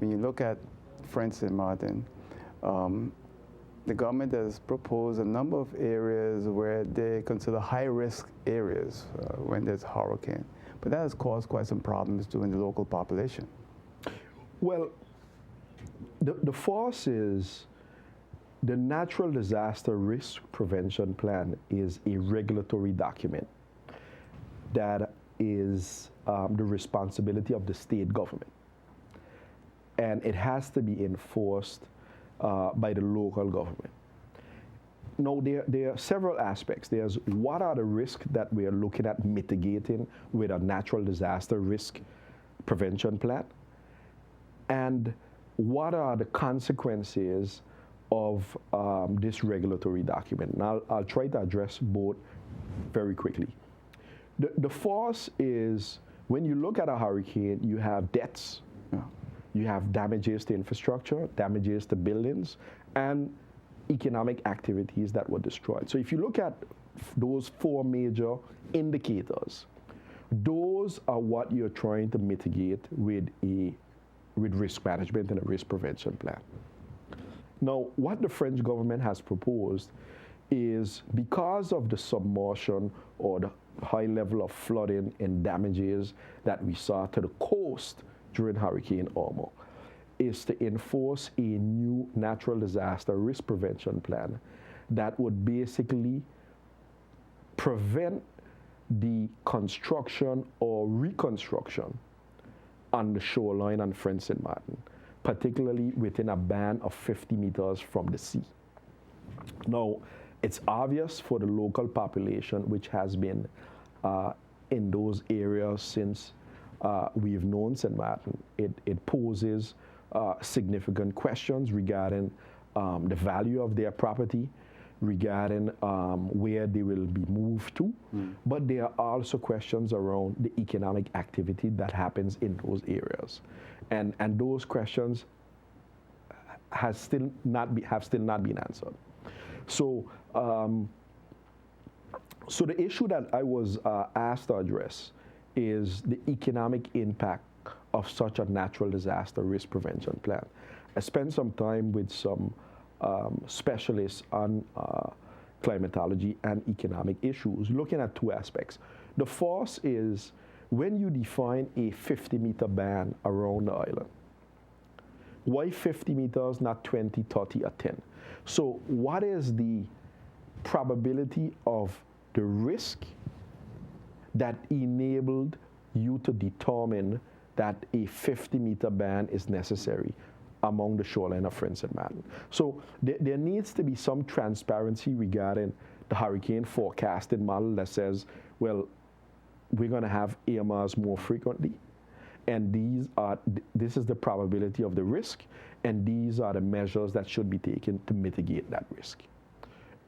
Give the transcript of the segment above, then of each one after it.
when you look at, for instance, Martin, the government has proposed a number of areas where they consider high-risk areas when there's a hurricane. But that has caused quite some problems to the local population. Well, the force is the Natural Disaster Risk Prevention Plan is a regulatory document that is the responsibility of the state government. And it has to be enforced by the local government. Now, there are several aspects. There's what are the risks that we are looking at mitigating with a natural disaster risk prevention plan, and what are the consequences of this regulatory document. And I'll try to address both very quickly. The force is, when you look at a hurricane, you have deaths, you have damages to infrastructure, damages to buildings, and economic activities that were destroyed. So if you look at those four major indicators, those are what you're trying to mitigate with risk management and a risk prevention plan. Now, what the French government has proposed is, because of the submersion or the high level of flooding and damages that we saw to the coast during Hurricane Irma, is to enforce a new natural disaster risk prevention plan that would basically prevent the construction or reconstruction on the shoreline on French St. Martin, particularly within a band of 50 meters from the sea. Now, it's obvious for the local population, which has been in those areas since we've known St. Martin. It poses significant questions regarding the value of their property, regarding where they will be moved to, but there are also questions around the economic activity that happens in those areas. And those questions have still not been answered. So, so the issue that I was asked to address is the economic impact of such a natural disaster risk prevention plan. I spent some time with some specialists on climatology and economic issues, looking at two aspects. The first is, when you define a 50-meter band around the island, why 50 meters, not 20, 30, or 10? So what is the probability of the risk that enabled you to determine that a 50-meter band is necessary among the shoreline of French St. Martin? So there needs to be some transparency regarding the hurricane forecasting model that says, well, we're going to have Irmas more frequently, and this is the probability of the risk, and these are the measures that should be taken to mitigate that risk.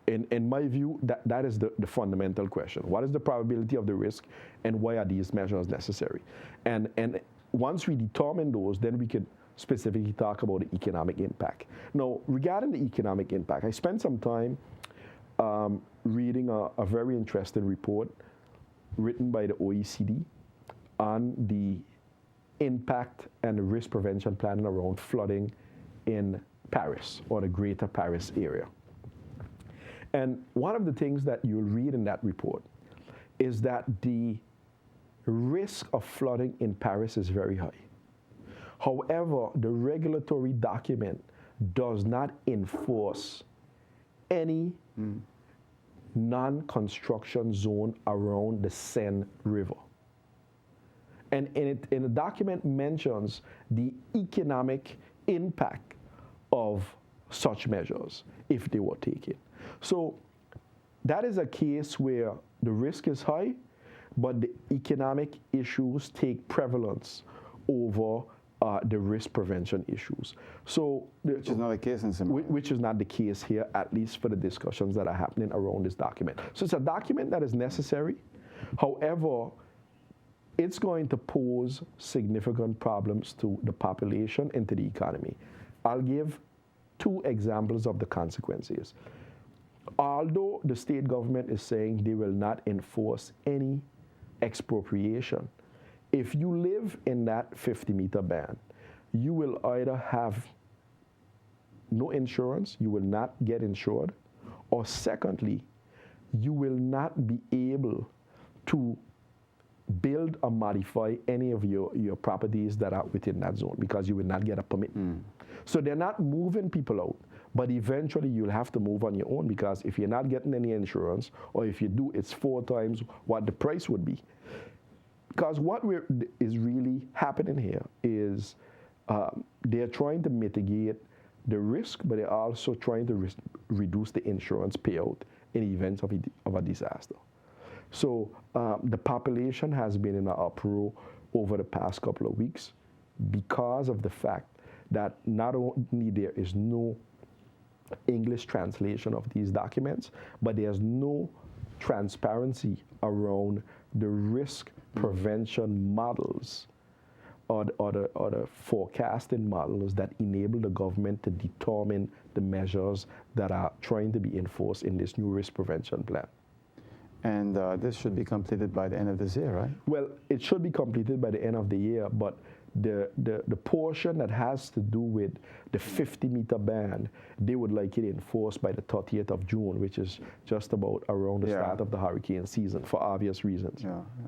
In my view, that is the fundamental question. What is the probability of the risk, and why are these measures necessary? And once we determine those, then we can specifically talk about the economic impact. Now, regarding the economic impact, I spent some time reading a very interesting report written by the OECD on the impact and the risk prevention planning around flooding in Paris, or the greater Paris area. And one of the things that you'll read in that report is that the risk of flooding in Paris is very high. However, the regulatory document does not enforce any non-construction zone around the Seine River. And the document mentions the economic impact of such measures if they were taken. So that is a case where the risk is high, but the economic issues take prevalence over the risk prevention issues. So, which is not the case in Zimbabwe. Which is not the case here, at least for the discussions that are happening around this document. So it's a document that is necessary. However, it's going to pose significant problems to the population and to the economy. I'll give two examples of the consequences. Although the state government is saying they will not enforce any expropriation, if you live in that 50-meter band, you will either have no insurance, you will not get insured, or secondly, you will not be able to build or modify any of your properties that are within that zone because you will not get a permit. So they're not moving people out, but eventually you'll have to move on your own because if you're not getting any insurance, or if you do, it's 4 times what the price would be. Because what is really happening here is they're trying to mitigate the risk, but they're also trying to reduce the insurance payout in the event of a disaster. So the population has been in an uproar over the past couple of weeks because of the fact that not only there is no English translation of these documents, but there's no transparency around the risk prevention models or the forecasting models that enable the government to determine the measures that are trying to be enforced in this new risk prevention plan. And this should be completed by the end of this year, right? Well, it should be completed by the end of the year, but the portion that has to do with the 50-meter band, they would like it enforced by the 30th of June, which is just about around the start of the hurricane season for obvious reasons. Yeah, yeah.